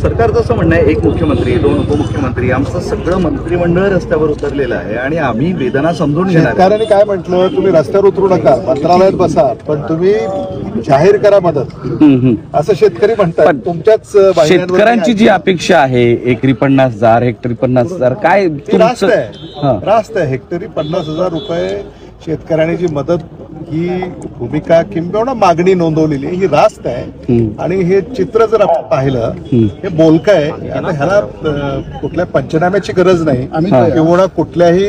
सरकारचं असं म्हणणं आहे, एक मुख्यमंत्री, दोन उपमुख्यमंत्री, आमचं सगळं मंत्रिमंडळ रस्त्यावर उतरलेलं आहे आणि आम्ही वेदना समजून घेणार. शेतकऱ्यांनी काय म्हटलं, तुम्ही रस्त्यावर उतरू नका, मंत्रालयात बसा, पण तुम्ही जाहीर करा मदत, असं शेतकरी म्हणतात. तुमच्याच शेतकऱ्यांची जी अपेक्षा आहे एकरी 50,000 हेक्टरी 50,000 काय रास्त आहे. हेक्टरी 50,000 रुपये शेतकऱ्यांनी जी मदत ही भूमिका किंबहुना मागणी नोंदवलेली ही रास्त आहे. आणि हे चित्र जर आपण पाहिलं हे बोलकं आहे. आता ह्याला कुठल्या पंचनाम्याची गरज नाही किंवा कुठल्याही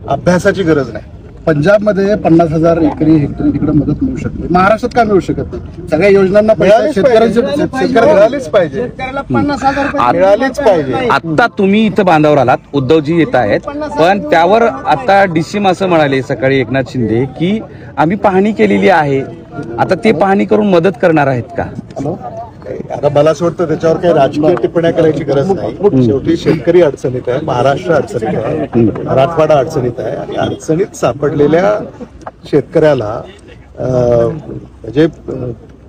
अभ्यासाची गरज नाही. पंजाबमध्ये 50,000 एकरी हेक्टरी तिकडे मदत मिळू शकते, महाराष्ट्रात का मिळू शकत नाही? सगळ्या योजनांना मिळालीच पाहिजे, मिळालीच पाहिजे. आता तुम्ही इथं बांधावर आलात, उद्धवजी येत आहेत, पण त्यावर आता डीसीएम असं म्हणाले सकाळी एकनाथ शिंदे की आम्ही पाहणी केलेली आहे, आता ते पाहणी करून मदत करणार आहेत का? आता मला असं वाटतं त्याच्यावर काही राजकीय टिप्पण्या करायची गरज नाही. शेवटी शेतकरी अडचणीत आहे, महाराष्ट्र अडचणीत आहे, मराठवाडा अडचणीत आहे आणि अडचणीत सापडलेल्या शेतकऱ्याला म्हणजे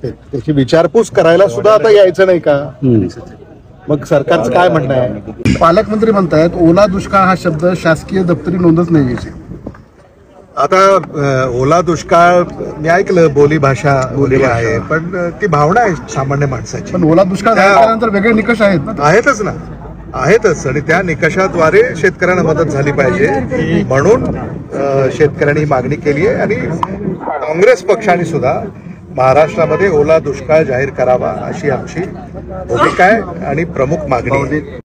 त्याची विचारपूस करायला सुद्धा आता यायचं नाही का? मग सरकारचं काय म्हणणं आहे? पालकमंत्री म्हणतायत ओला दुष्काळ हा शब्द शासकीय दप्तरी नोंदच नाही घ्यायची. आता ओला दुष्काळ मी ऐकलं, बोलीभाषा बोलली आहे, पण ती भावना आहे सामान्य माणसाची. पण ओला दुष्काळ झाल्यानंतर वेगळे निकष आहेत ना? आहेतच आणि त्या निकषाद्वारे शेतकऱ्यांना मदत झाली पाहिजे म्हणून शेतकऱ्यांनी मागणी केली आहे. आणि काँग्रेस पक्षाने सुद्धा महाराष्ट्रामध्ये ओला दुष्काळ जाहीर करावा अशी आमची भूमिका आहे आणि प्रमुख मागणी आहे.